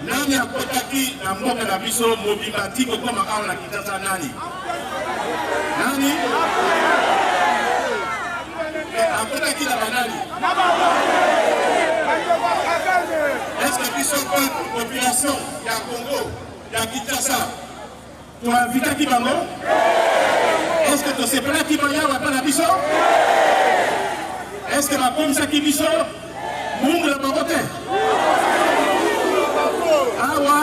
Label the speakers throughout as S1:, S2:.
S1: Nani akotaki na mboka na biso mobimba tiko koma awa na Kinshasa nani? Nani? Akotaki na banani? Est-ce que biso population ya Congo, ya Kinshasa, tu invitaki bango? Est-ce que tu sepelaki bango wa na biso? Est-ce que bakomisaki biso mungu la bango te? Awa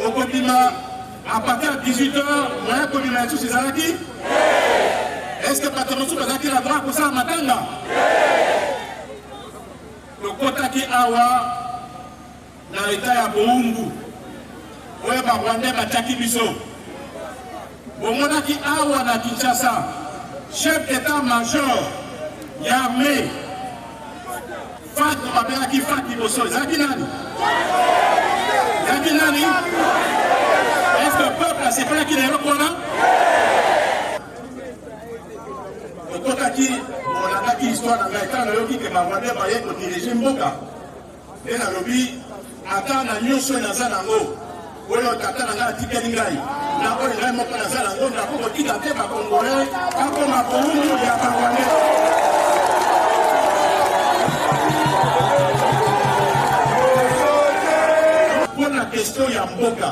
S1: okobima à partir de 18h moyen kobima tous ces alaki. Est-ce que patron sous bazaki la droit pour ça matanga? Le kotaki awa na l'état ya boungu oye ba Rwanda bataki biso bomonaki awa na Kinshasa chef d'état-major ya armée Fat babelaki Fat liboso ezalaki nani? Ezalaki nani? Est-ce que le peuple asepelaki na eloko wana? Okotaki olandaki histoire na ngai ntango nayoki ke barwandais baye kodirige mboka nde nalobi ata na nyonso naza nango oyo tata na ngai atikeli ngai na oyo ngai moko naza nango nakokotika te bakongolais bakoma boungu ya barwandais. La question il y a mboka,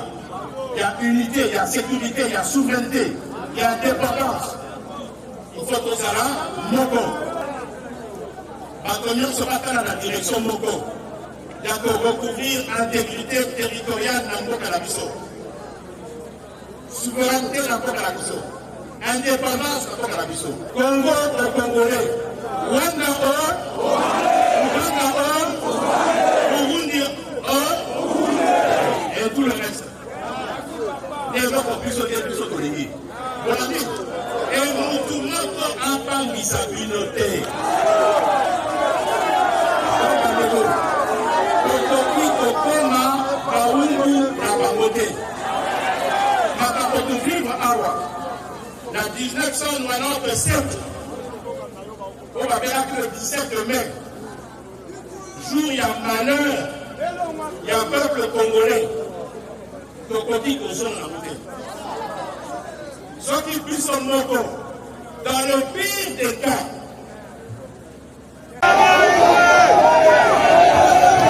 S1: il y a unité, il y a sécurité, il y a souveraineté, il y a indépendance. Il faut que ça là, moko. Antonio se bat dans la direction moko. Il y a que recouvrir intégrité territoriale dans mboka la biso. Souveraineté dans mboka la biso. Indépendance dans mboka la biso. Congo au Congolais. Rwanda Burundi et tout le reste. Et donc, on puisse dire plus au collègue. Bon ami, et nous tournons à Bangui sa communauté. La 1997, on va dire que le 17 mai, jour il y a malheur, il y a un peuple congolais. Tokoti kozonga na moté. Soki biso moko dans le pire des cas.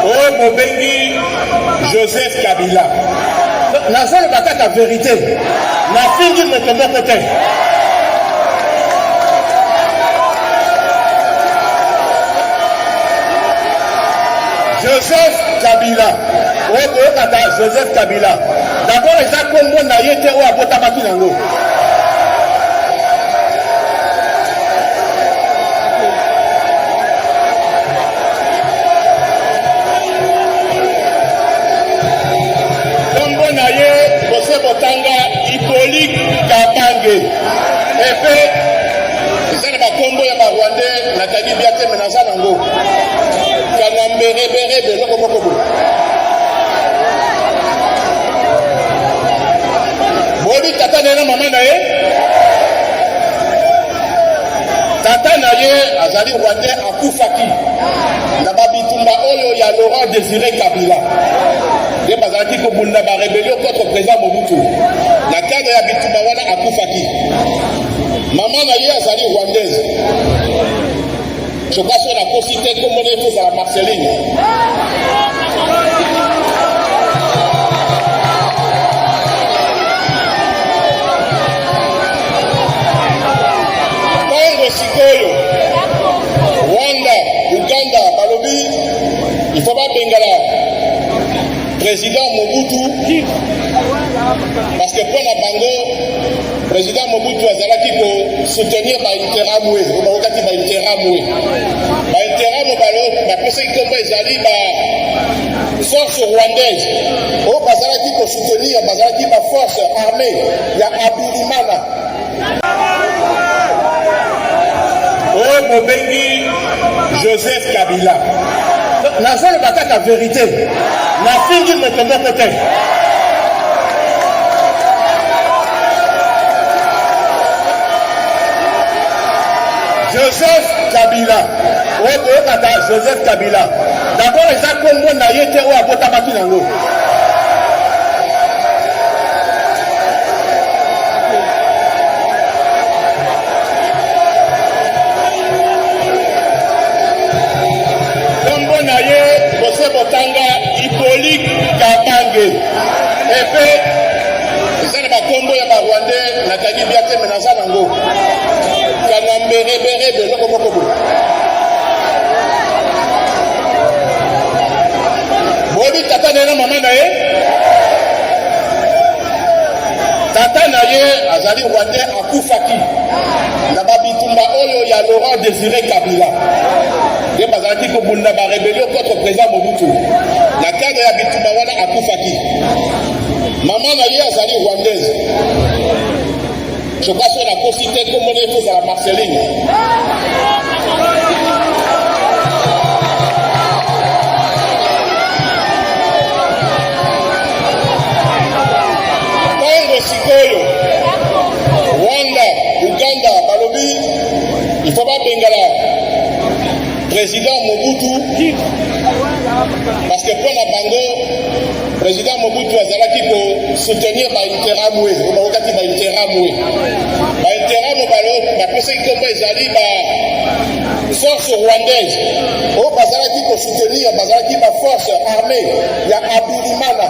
S2: Oh Mobengi Joseph Kabila. Naza le bataka la vérité. Na fingi moto moko te. Joseph Kabila. Joseph Kabila. D'abord, les Congo n'a été au Abotabaki Nango. Congo n'a été José Botanga, Hippolyte Kabange. Et puis, c'est le Congo et le Rwandais, Nathalie Biaté Menaza Nango. Kanambere Bere Bere Kobo. Boli tata na mama na ye tata na ye azali Rwandais akufaki na babitumba oyo ya Laurent Désiré Kabila ye bazalaki kobunda ba rébellion contre président Mobutu na cadre ya bitumba wana akufaki mama na ye azali Rwandaise je crois que la cosité comme on est tous à la Marceline. Sikoyo, Rwanda, Uganda, Balobi, il faut pas Bengala, président Mobutu, parce que pour la Bango, président Mobutu a dit pour soutenir l'Interamoué, on va regarder l'Interamoué. L'Interamoué, la conseil comme les alliés, force rwandaise, on va dire pour soutenir, la force armée, il y a Abirimana. Oh Mobengi Joseph Kabila. Naza le bataka la vérité. Na fingi moto moko te. Joseph Kabila. Oh Joseph Kabila. d'abord eza kombo na ye te oyo abotamaki nango. Kombo na ye Bose Botanga Hippolyte Kabange. Epe eza na bakombo ya barwandais nakangi bia te me naza nango kana mbereberebe eloko moko boye. Boyebi tata na ye na mama na ye, tata na ye azali rwandais akufaki na babitumba oyo ya Laurent Désiré Kabila ye bazalaki kobunda barebelio contre président Mobutu. Na cadre ya bitumba wana akufaki. Maman na ye azali rwandaise. Je crois que la cosité comme on est tous à la Marceline. Congo Sikoyo, Rwanda, Uganda, Balobi, il faut pas Bengala. Président Mobutu, parce que pour la Bango, président Mobutu azalaki ko soutenir ba interamwe, ba okati ba interamwe. Ba interamwe balo ba conseil komba ezali ba force rwandaise. O bazalaki ko soutenir bazalaki ba force armée ya Abirimana.